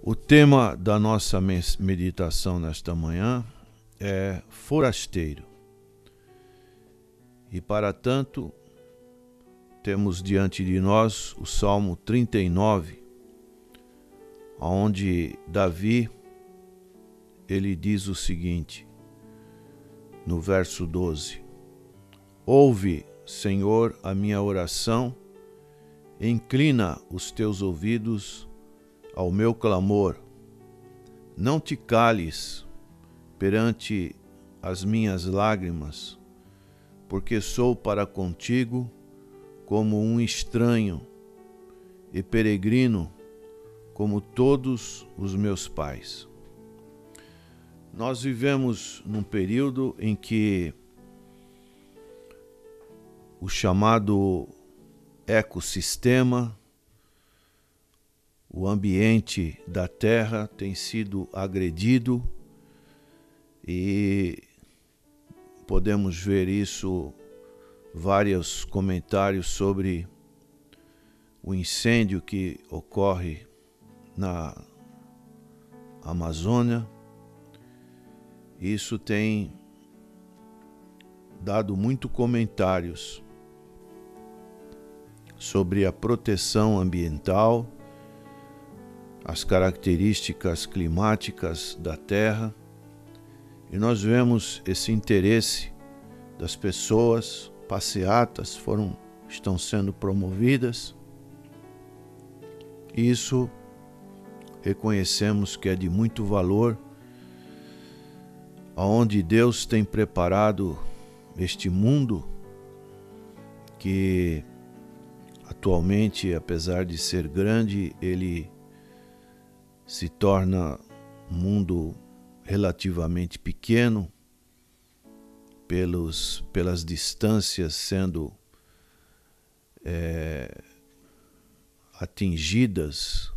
O tema da nossa meditação nesta manhã é forasteiro. E para tanto, temos diante de nós o Salmo 39, onde Davi, ele diz o seguinte, no verso 12: Ouve, Senhor, a minha oração, inclina os teus ouvidos ao meu clamor. Não te cales perante as minhas lágrimas, porque sou para contigo como um estranho e peregrino, como todos os meus pais. Nós vivemos num período em que o chamado ecossistema, o ambiente da Terra tem sido agredido e podemos ver isso, vários comentários sobre o incêndio que ocorre na Amazônia. Isso tem dado muito comentários sobre a proteção ambiental, as características climáticas da Terra, e nós vemos esse interesse das pessoas, passeatas estão sendo promovidas, e isso reconhecemos que é de muito valor, aonde Deus tem preparado este mundo que atualmente, apesar de ser grande, ele se torna um mundo relativamente pequeno, pelas distâncias sendo atingidas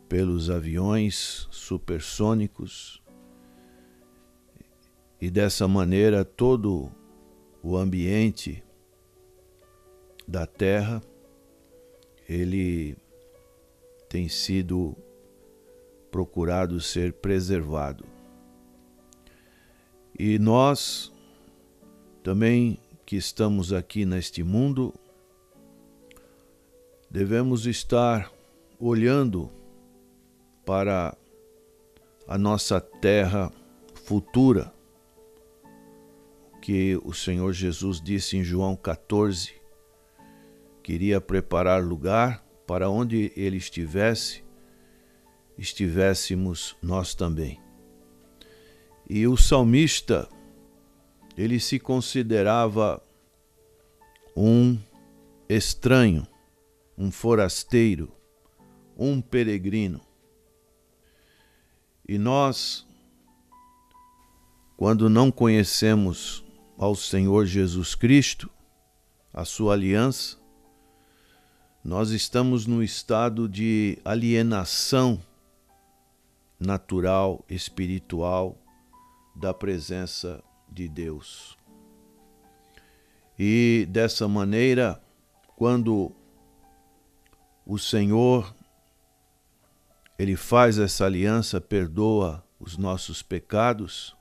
pelos aviões supersônicos, e dessa maneira todo o ambiente da Terra ele tem sido procurado ser preservado. E nós também que estamos aqui neste mundo devemos estar olhando para a nossa terra futura, que o Senhor Jesus disse em João 14, que iria preparar lugar para onde ele estivéssemos nós também. E o salmista, ele se considerava um estranho, um forasteiro, um peregrino. E nós, quando não conhecemos ao Senhor Jesus Cristo, a sua aliança, nós estamos no estado de alienação natural, espiritual, da presença de Deus. E dessa maneira, quando o Senhor ele faz essa aliança, perdoa os nossos pecados,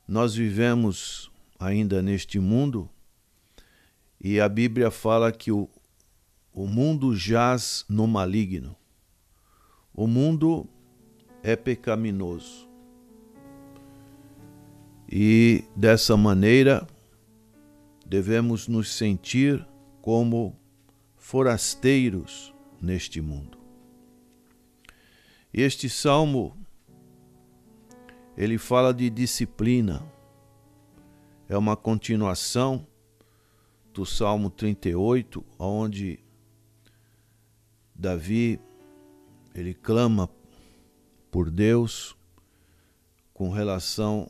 nós vivemos ainda neste mundo, e a Bíblia fala que o mundo jaz no maligno. O mundo é pecaminoso. E dessa maneira devemos nos sentir como forasteiros neste mundo. Este salmo ele fala de disciplina. É uma continuação do Salmo 38, onde Davi ele clama por Deus com relação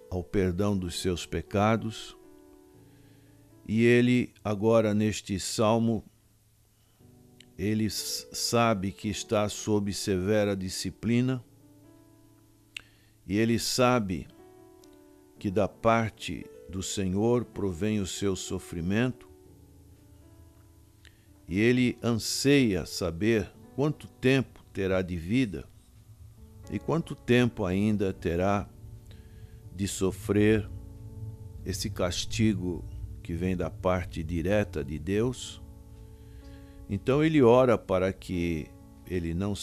ao perdão dos seus pecados. E ele agora neste salmo ele sabe que está sob severa disciplina, e ele sabe que da parte do Senhor provém o seu sofrimento, e ele anseia saber quanto tempo terá de vida e quanto tempo ainda terá de sofrer esse castigo que vem da parte direta de Deus. Então ele ora para que ele não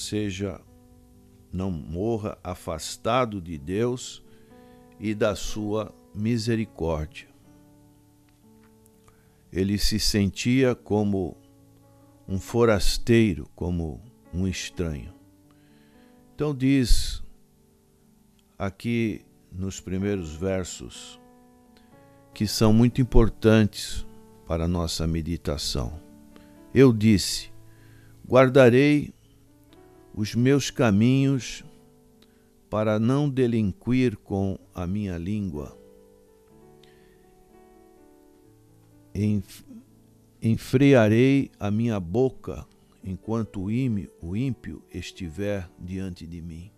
morra afastado de Deus e da sua misericórdia. Ele se sentia como um forasteiro, como um estranho. Então diz aqui nos primeiros versos que são muito importantes para a nossa meditação. Eu disse: guardarei os meus caminhos para não delinquir com a minha língua. Enfrearei a minha boca enquanto o ímpio estiver diante de mim.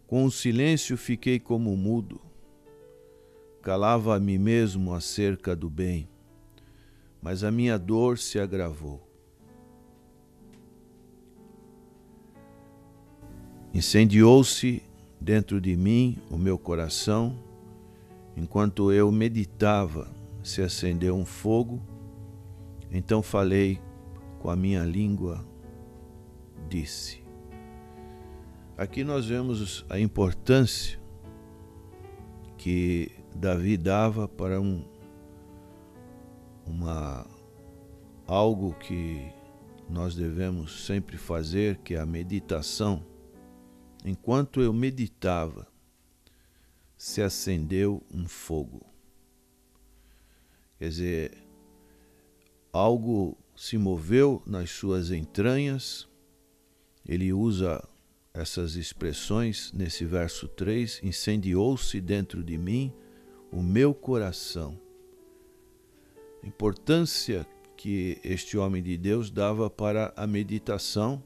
Com o silêncio fiquei como mudo, calava a mim mesmo acerca do bem, mas a minha dor se agravou. Incendiou-se dentro de mim o meu coração, enquanto eu meditava, se acendeu um fogo, então falei com a minha língua, disse. Aqui nós vemos a importância que Davi dava para algo que nós devemos sempre fazer, que é a meditação. Enquanto eu meditava, se acendeu um fogo. Quer dizer, algo se moveu nas suas entranhas. Ele usa essas expressões nesse verso 3, incendiou-se dentro de mim o meu coração. A importância que este homem de Deus dava para a meditação,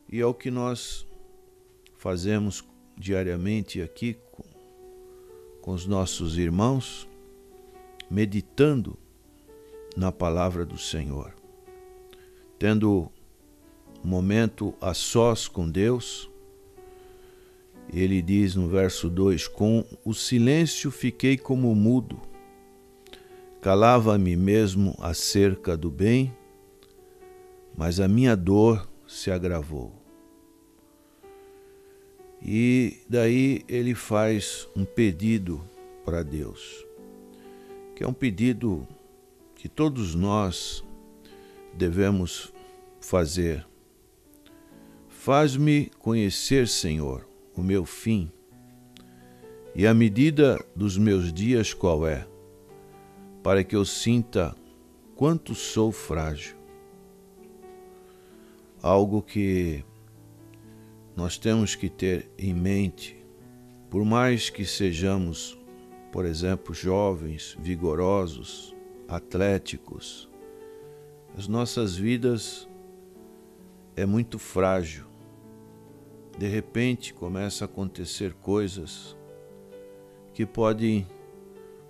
e é o que nós fazemos diariamente aqui com os nossos irmãos, meditando na palavra do Senhor, tendo um momento a sós com Deus. Ele diz no verso 2, com o silêncio fiquei como mudo, calava a mim mesmo acerca do bem, mas a minha dor se agravou. E daí ele faz um pedido para Deus, que é um pedido que todos nós devemos fazer. Faz-me conhecer, Senhor, o meu fim, e a medida dos meus dias qual é, para que eu sinta quanto sou frágil. Algo que nós temos que ter em mente, por mais que sejamos, por exemplo, jovens, vigorosos, atléticos, as nossas vidas é muito frágil. De repente começa a acontecer coisas que podem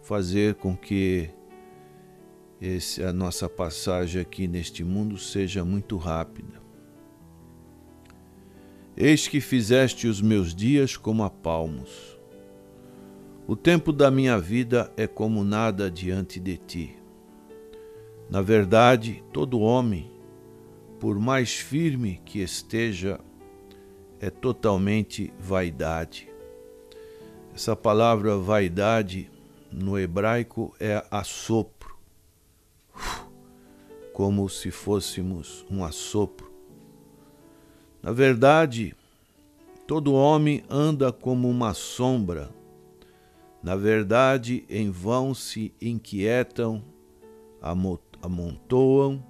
fazer com que a nossa passagem aqui neste mundo seja muito rápida. Eis que fizeste os meus dias como a palmos. O tempo da minha vida é como nada diante de ti. Na verdade, todo homem, por mais firme que esteja, é totalmente vaidade. Essa palavra vaidade no hebraico é assopro, como se fôssemos um assopro. Na verdade, todo homem anda como uma sombra. Na verdade, em vão se inquietam, amontoam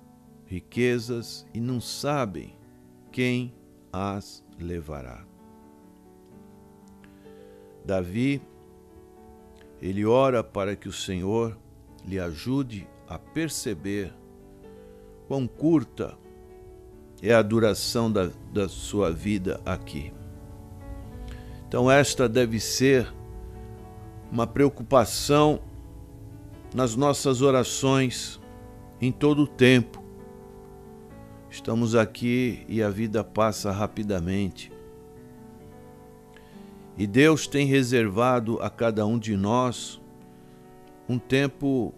riquezas e não sabem quem as levará. Davi, ele ora para que o Senhor lhe ajude a perceber quão curta é a duração da sua vida aqui. Então esta deve ser uma preocupação nas nossas orações em todo o tempo. Estamos aqui e a vida passa rapidamente. E Deus tem reservado a cada um de nós um tempo,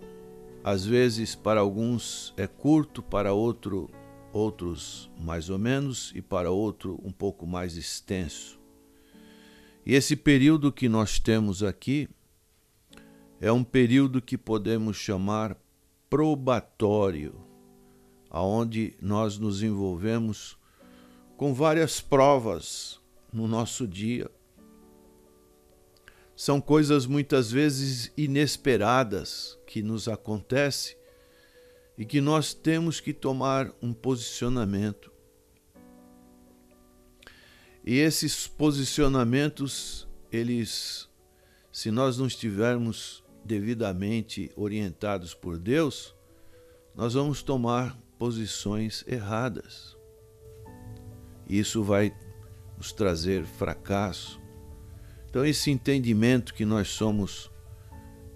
às vezes para alguns é curto, para outros mais ou menos, e para outro um pouco mais extenso. E esse período que nós temos aqui é um período que podemos chamar probatório, aonde nós nos envolvemos com várias provas no nosso dia. São coisas muitas vezes inesperadas que nos acontecem e que nós temos que tomar um posicionamento. E esses posicionamentos, se nós não estivermos devidamente orientados por Deus, nós vamos tomar posições erradas. Isso vai nos trazer fracasso. Então, esse entendimento que nós somos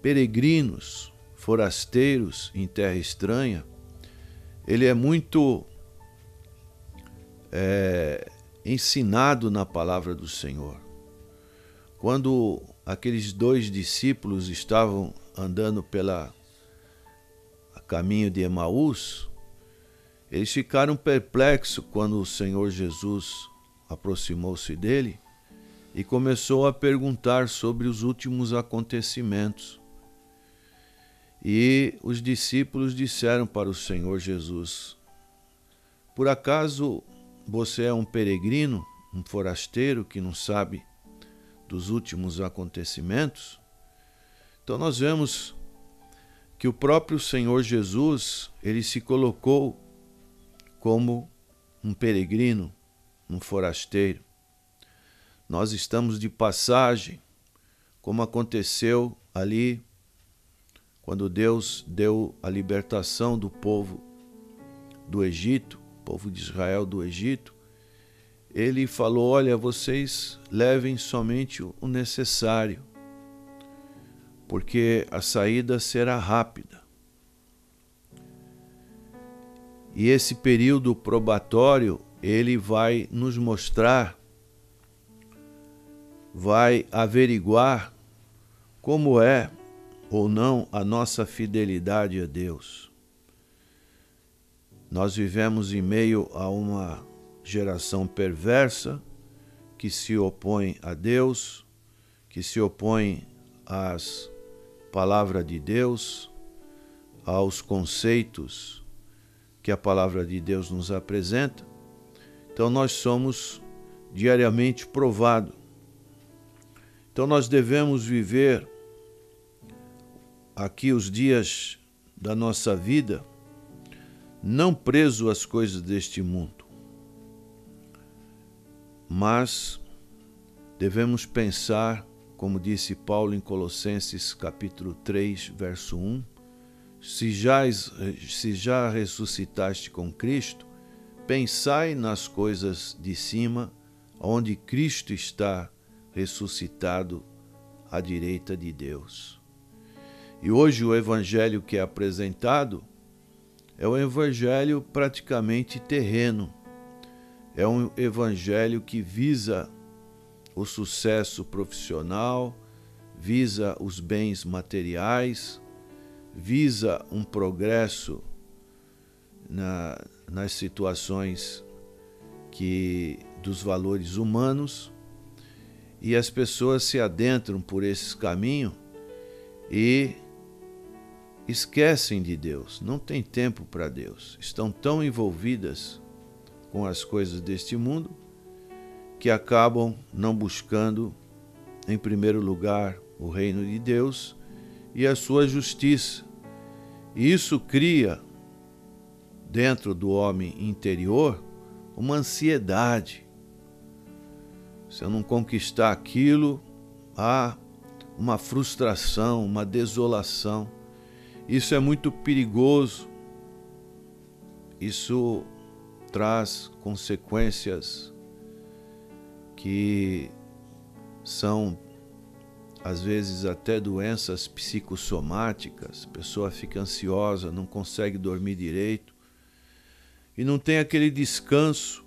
peregrinos, forasteiros em terra estranha, ele é muito ensinado na palavra do Senhor. Quando aqueles 2 discípulos estavam andando a caminho de Emaús, eles ficaram perplexos quando o Senhor Jesus aproximou-se dele e começou a perguntar sobre os últimos acontecimentos. E os discípulos disseram para o Senhor Jesus: por acaso você é um peregrino, um forasteiro que não sabe dos últimos acontecimentos? Então nós vemos que o próprio Senhor Jesus, ele se colocou como um peregrino, um forasteiro. Nós estamos de passagem, como aconteceu ali quando Deus deu a libertação do povo do Egito, povo de Israel do Egito. Ele falou: olha, vocês levem somente o necessário, porque a saída será rápida. E esse período probatório, ele vai nos mostrar, vai averiguar como é ou não a nossa fidelidade a Deus. Nós vivemos em meio a uma geração perversa que se opõe a Deus, que se opõe às palavras de Deus, aos conceitos que a palavra de Deus nos apresenta. Então nós somos diariamente provados. Então nós devemos viver aqui os dias da nossa vida não preso às coisas deste mundo, mas devemos pensar, como disse Paulo em Colossenses capítulo 3, verso 1, se já ressuscitaste com Cristo, pensai nas coisas de cima, onde Cristo está ressuscitado à direita de Deus. E hoje o evangelho que é apresentado é um evangelho praticamente terreno. É um evangelho que visa o sucesso profissional, visa os bens materiais, visa um progresso nas situações dos valores humanos, e as pessoas se adentram por esse caminho e esquecem de Deus, não tem tempo para Deus, estão tão envolvidas com as coisas deste mundo que acabam não buscando, em primeiro lugar, o reino de Deus e a sua justiça. E isso cria, dentro do homem interior, uma ansiedade. Se eu não conquistar aquilo, há uma frustração, uma desolação. Isso é muito perigoso. Isso traz consequências que são, às vezes, até doenças psicossomáticas. A pessoa fica ansiosa, não consegue dormir direito. e não tem aquele descanso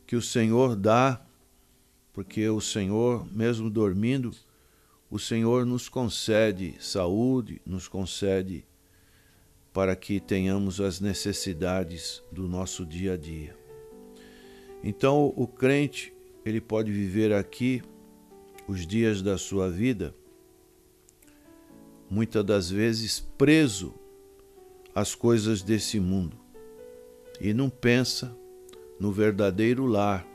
que o Senhor dá, porque o Senhor, mesmo dormindo, o Senhor nos concede saúde, nos concede para que tenhamos as necessidades do nosso dia a dia. Então, o crente, ele pode viver aqui os dias da sua vida, muitas das vezes preso às coisas desse mundo, e não pensa no verdadeiro lar,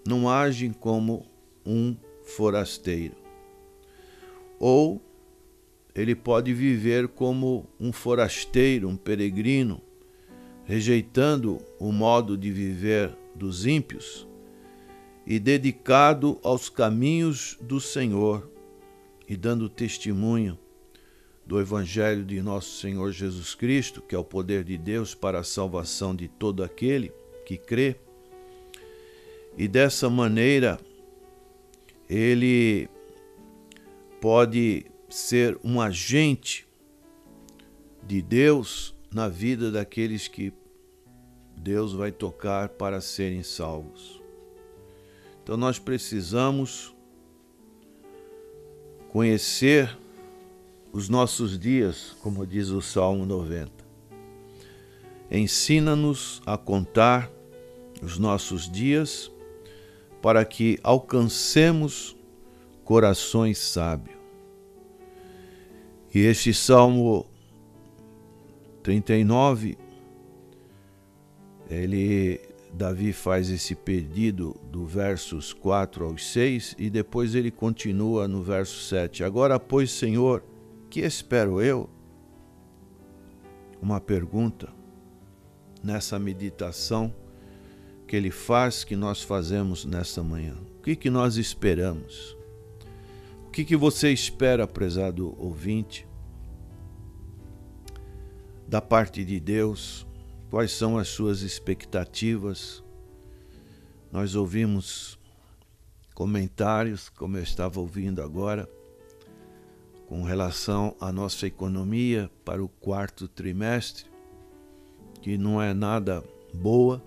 não age como um forasteiro. Ou ele pode viver como um forasteiro, um peregrino, rejeitando o modo de viver dos ímpios e dedicado aos caminhos do Senhor e dando testemunho do Evangelho de nosso Senhor Jesus Cristo, que é o poder de Deus para a salvação de todo aquele que crê. E dessa maneira, ele pode ser um agente de Deus na vida daqueles que Deus vai tocar para serem salvos. Então nós precisamos conhecer os nossos dias, como diz o Salmo 90. Ensina-nos a contar os nossos dias para que alcancemos corações sábios. E este Salmo 39, Davi faz esse pedido do versos 4 aos 6 e depois ele continua no verso 7. Agora, pois, Senhor, que espero eu? Uma pergunta nessa meditação que ele faz, que nós fazemos nesta manhã. O que nós esperamos? O que você espera, prezado ouvinte, da parte de Deus? Quais são as suas expectativas? Nós ouvimos comentários, como eu estava ouvindo agora, com relação à nossa economia para o 4º trimestre, que não é nada boa.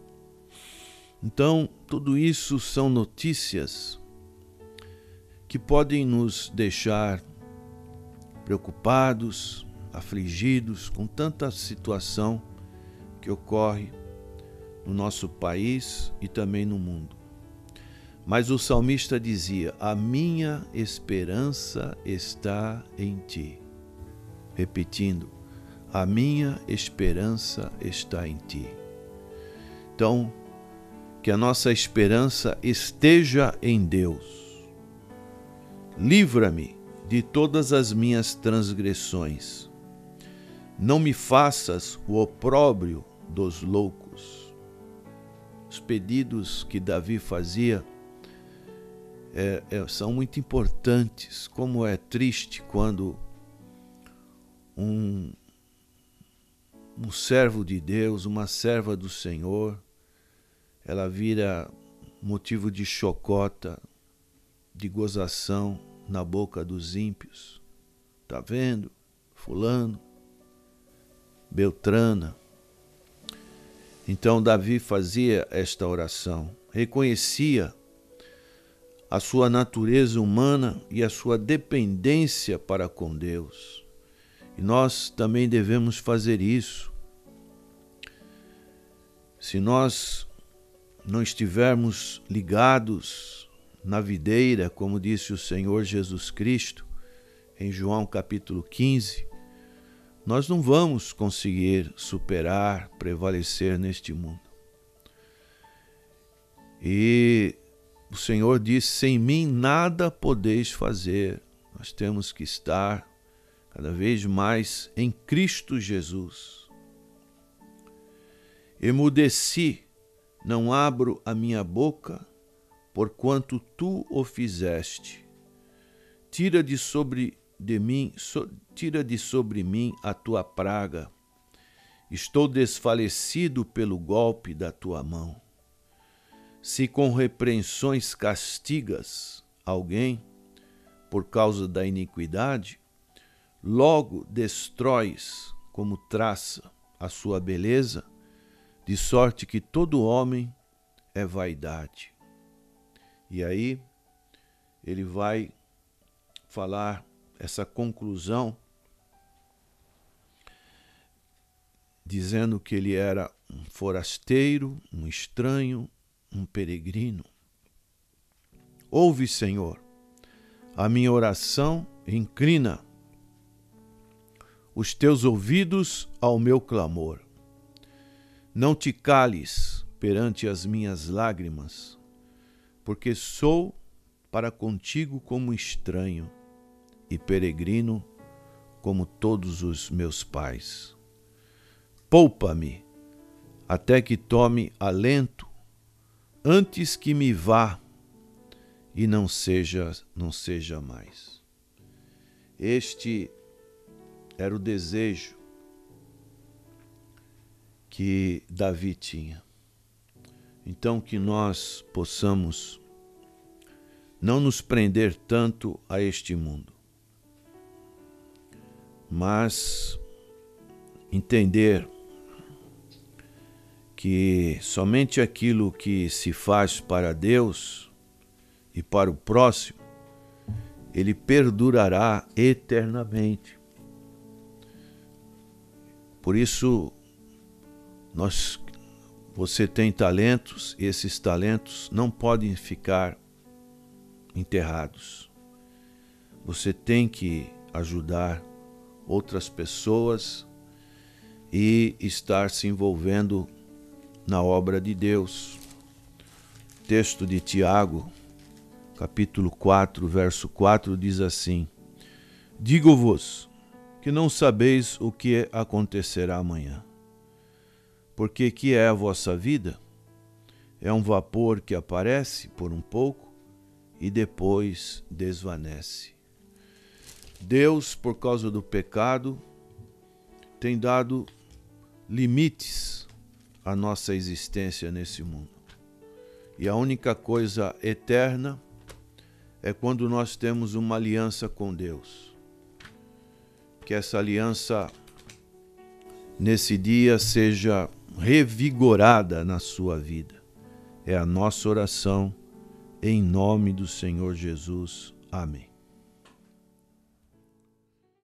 Então, tudo isso são notícias que podem nos deixar preocupados, afligidos com tanta situação que ocorre no nosso país e também no mundo. Mas o salmista dizia: a minha esperança está em ti. Repetindo, a minha esperança está em ti. Então, que a nossa esperança esteja em Deus. Livra-me de todas as minhas transgressões. Não me faças o opróbrio dos loucos. Os pedidos que Davi fazia são muito importantes. Como é triste quando um servo de Deus, uma serva do Senhor, ela vira motivo de chocota, de gozação na boca dos ímpios. Tá vendo? Fulano, Beltrana. Então Davi fazia esta oração, reconhecia a sua natureza humana e a sua dependência para com Deus. E nós também devemos fazer isso. Se nós não estivermos ligados na videira, como disse o Senhor Jesus Cristo, em João capítulo 15, nós não vamos conseguir superar, prevalecer neste mundo. E o Senhor disse: sem mim nada podeis fazer. Nós temos que estar cada vez mais em Cristo Jesus. Emudeci, não abro a minha boca, porquanto tu o fizeste. Tira de sobre mim a tua praga. Estou desfalecido pelo golpe da tua mão. Se com repreensões castigas alguém por causa da iniquidade, logo destróis como traça a sua beleza, de sorte que todo homem é vaidade. E aí ele vai falar essa conclusão, dizendo que ele era um forasteiro, um estranho, um peregrino. Ouve, Senhor, a minha oração, inclina os teus ouvidos ao meu clamor. Não te cales perante as minhas lágrimas, porque sou para contigo como estranho e peregrino como todos os meus pais. Poupa-me até que tome alento, antes que me vá e não seja mais. Este era o desejo que Davi tinha. Então, que nós possamos não nos prender tanto a este mundo, mas entender que somente aquilo que se faz para Deus e para o próximo, ele perdurará eternamente. Por isso, você tem talentos, e esses talentos não podem ficar enterrados. Você tem que ajudar outras pessoas e estar se envolvendo na obra de Deus. Texto de Tiago, capítulo 4, verso 4, diz assim: Digo-vos que não sabeis o que acontecerá amanhã. Porque que é a vossa vida? É um vapor que aparece por um pouco e depois desvanece. Deus, por causa do pecado, tem dado limites à nossa existência nesse mundo. E a única coisa eterna é quando nós temos uma aliança com Deus. Que essa aliança, nesse dia, seja revigorada na sua vida. É a nossa oração, em nome do Senhor Jesus. Amém.